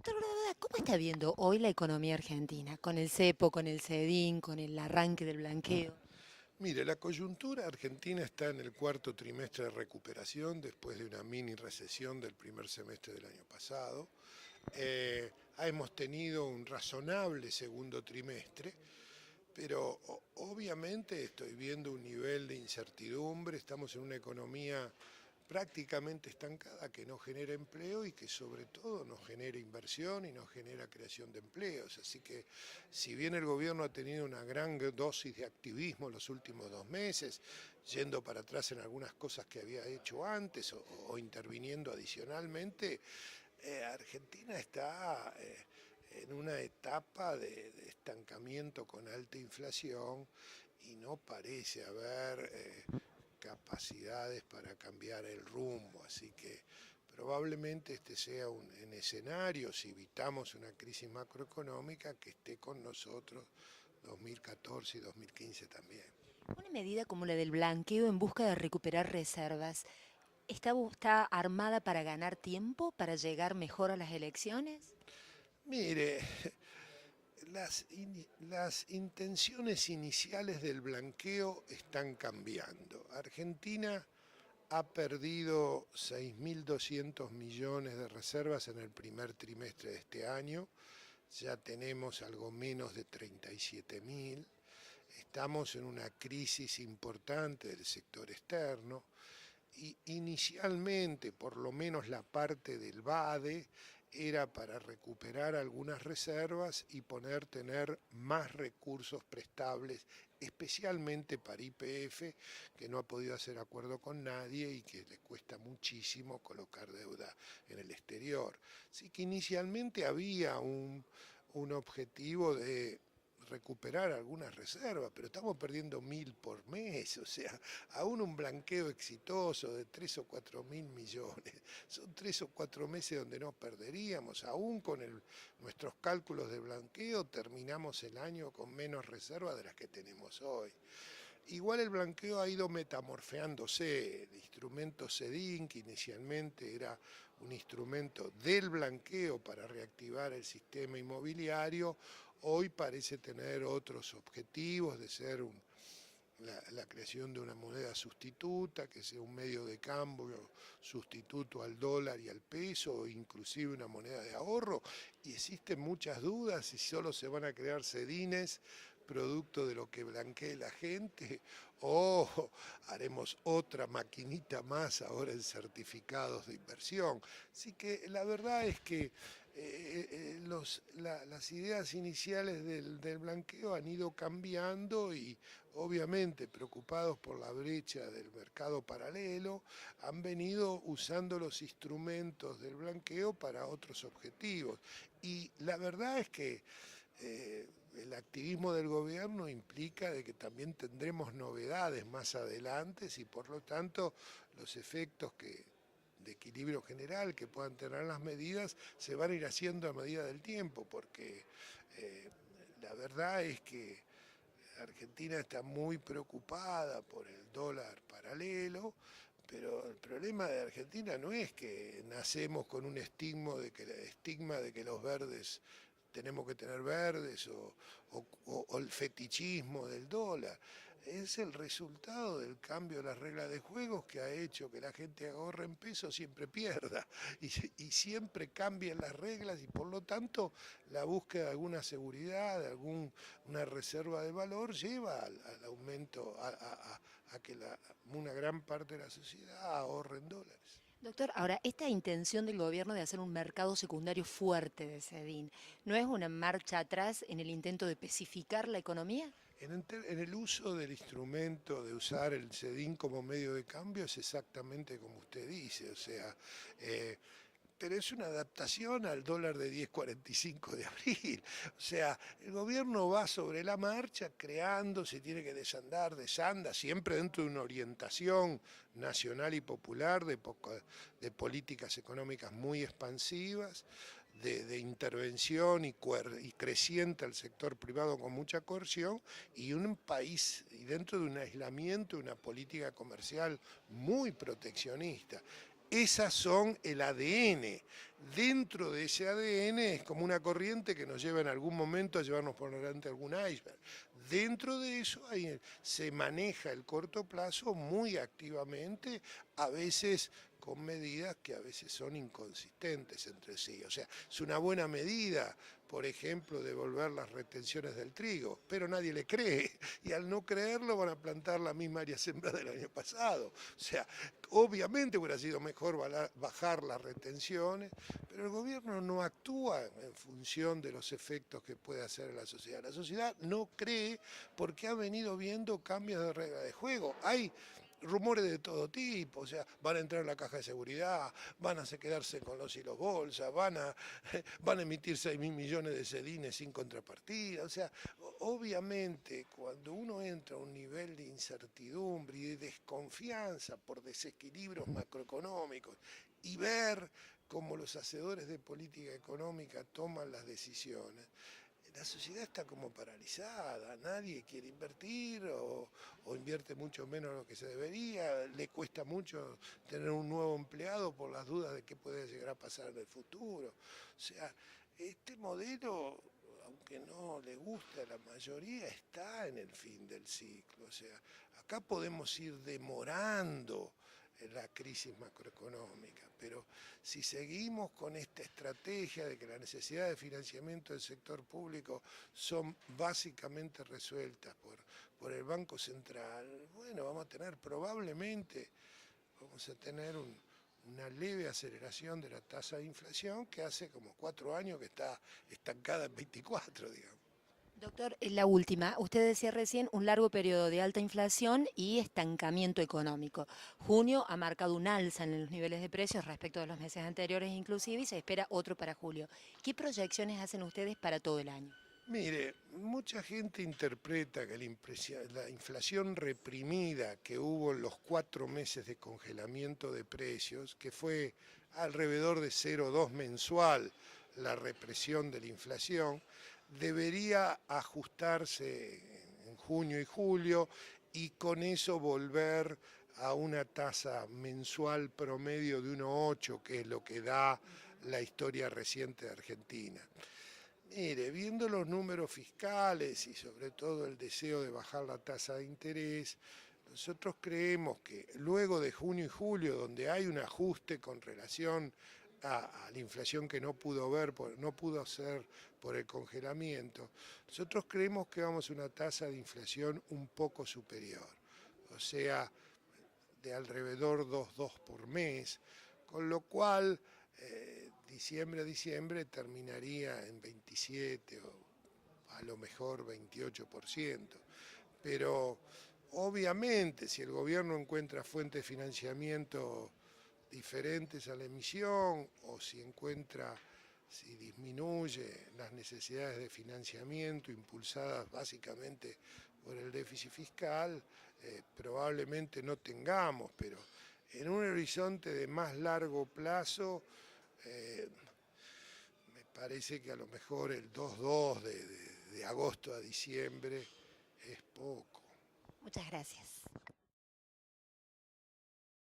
Doctor Groda, ¿cómo está viendo hoy la economía argentina? Con el cepo, con el CEDIN, con el arranque del blanqueo. Mire, la coyuntura argentina está en el cuarto trimestre de recuperación después de una mini recesión del primer semestre del año pasado. Hemos tenido un razonable segundo trimestre, pero obviamente estoy viendo un nivel de incertidumbre, estamos en una economía prácticamente estancada que no genera empleo y que sobre todo no genera inversión y no genera creación de empleos. Así que si bien el gobierno ha tenido una gran dosis de activismo los últimos 2 meses, yendo para atrás en algunas cosas que había hecho antes o interviniendo adicionalmente, Argentina está en una etapa de estancamiento con alta inflación y no parece haber capacidades para cambiar el rumbo, así que probablemente este sea un escenario, si evitamos una crisis macroeconómica, que esté con nosotros 2014 y 2015 también. Una medida como la del blanqueo en busca de recuperar reservas, ¿está armada para ganar tiempo, para llegar mejor a las elecciones? Mire, las intenciones iniciales del blanqueo están cambiando. Argentina ha perdido 6.200 millones de reservas en el primer trimestre de este año, ya tenemos algo menos de 37.000, estamos en una crisis importante del sector externo y inicialmente, por lo menos la parte del BADE, era para recuperar algunas reservas y tener más recursos prestables, especialmente para YPF, que no ha podido hacer acuerdo con nadie y que le cuesta muchísimo colocar deuda en el exterior. Así que inicialmente había un objetivo de recuperar algunas reservas, pero estamos perdiendo 1.000 por mes, o sea, aún un blanqueo exitoso de 3 o 4 mil millones, son 3 o 4 meses donde no perderíamos, aún con nuestros cálculos de blanqueo terminamos el año con menos reservas de las que tenemos hoy. Igual el blanqueo ha ido metamorfeándose, el instrumento CEDIN, que inicialmente era un instrumento del blanqueo para reactivar el sistema inmobiliario, hoy parece tener otros objetivos de ser la creación de una moneda sustituta, que sea un medio de cambio sustituto al dólar y al peso, o inclusive una moneda de ahorro, y existen muchas dudas si solo se van a crear sedines producto de lo que blanquee la gente, o haremos otra maquinita más ahora en certificados de inversión. Así que la verdad es que las ideas iniciales del blanqueo han ido cambiando y obviamente preocupados por la brecha del mercado paralelo, han venido usando los instrumentos del blanqueo para otros objetivos. Y la verdad es que el activismo del gobierno implica de que también tendremos novedades más adelante y por lo tanto los efectos de equilibrio general que puedan tener las medidas se van a ir haciendo a medida del tiempo, porque eh, la verdad es que Argentina está muy preocupada por el dólar paralelo, pero el problema de Argentina no es que nacemos con un estigma de que los verdes tenemos que tener verdes o el fetichismo del dólar. Es el resultado del cambio de las reglas de juego que ha hecho que la gente ahorre en pesos siempre pierda y siempre cambien las reglas y por lo tanto la búsqueda de alguna seguridad, de alguna reserva de valor lleva al aumento, a que una gran parte de la sociedad ahorre en dólares. Doctor, ahora, esta intención del gobierno de hacer un mercado secundario fuerte de CEDIN, ¿no es una marcha atrás en el intento de especificar la economía? En el uso del instrumento, de usar el CEDIN como medio de cambio, es exactamente como usted dice, o sea, eh, pero es una adaptación al dólar de 10,45 de abril. O sea, el gobierno va sobre la marcha creando, si tiene que desandar, desanda, siempre dentro de una orientación nacional y popular de políticas económicas muy expansivas, de intervención y creciente al sector privado con mucha coerción, y un país, y dentro de un aislamiento, una política comercial muy proteccionista. Esas son el ADN. Dentro de ese ADN es como una corriente que nos lleva en algún momento a llevarnos por delante algún iceberg. Dentro de eso se maneja el corto plazo muy activamente, a veces con medidas que a veces son inconsistentes entre sí. O sea, es una buena medida, por ejemplo, devolver las retenciones del trigo, pero nadie le cree, y al no creerlo van a plantar la misma área sembrada del año pasado. O sea, obviamente hubiera sido mejor bajar las retenciones, pero el gobierno no actúa en función de los efectos que puede hacer en la sociedad. La sociedad no cree porque ha venido viendo cambios de regla de juego. Hay rumores de todo tipo, o sea, van a entrar en la caja de seguridad, van a quedarse con los hilos bolsa, van a emitir 6.000 millones de sedines sin contrapartida, o sea, obviamente cuando uno entra a un nivel de incertidumbre y de desconfianza por desequilibrios macroeconómicos y ver cómo los hacedores de política económica toman las decisiones, la sociedad está como paralizada, nadie quiere invertir o invierte mucho menos de lo que se debería, le cuesta mucho tener un nuevo empleado por las dudas de qué puede llegar a pasar en el futuro. O sea, este modelo, aunque no le guste a la mayoría, está en el fin del ciclo. O sea, acá podemos ir demorando la crisis macroeconómica, pero si seguimos con esta estrategia de que la necesidad de financiamiento del sector público son básicamente resueltas por el Banco Central, bueno, probablemente vamos a tener una leve aceleración de la tasa de inflación que hace como 4 años que está estancada en 24, digamos. Doctor, la última. Usted decía recién un largo periodo de alta inflación y estancamiento económico. Junio ha marcado un alza en los niveles de precios respecto a los meses anteriores inclusive y se espera otro para julio. ¿Qué proyecciones hacen ustedes para todo el año? Mire, mucha gente interpreta que la inflación reprimida que hubo en los 4 meses de congelamiento de precios, que fue alrededor de 0,2 mensual la represión de la inflación, debería ajustarse en junio y julio y con eso volver a una tasa mensual promedio de 1,8, que es lo que da la historia reciente de Argentina. Mire, viendo los números fiscales y sobre todo el deseo de bajar la tasa de interés, nosotros creemos que luego de junio y julio, donde hay un ajuste con relación a la inflación que no pudo ser por el congelamiento, nosotros creemos que vamos a una tasa de inflación un poco superior, o sea, de alrededor 2,2 por mes, con lo cual diciembre a diciembre terminaría en 27 o a lo mejor 28%. Pero obviamente si el gobierno encuentra fuentes de financiamiento diferentes a la emisión o si disminuye las necesidades de financiamiento impulsadas básicamente por el déficit fiscal, probablemente no tengamos, pero en un horizonte de más largo plazo, eh, me parece que a lo mejor el 2,2 de agosto a diciembre es poco. Muchas gracias.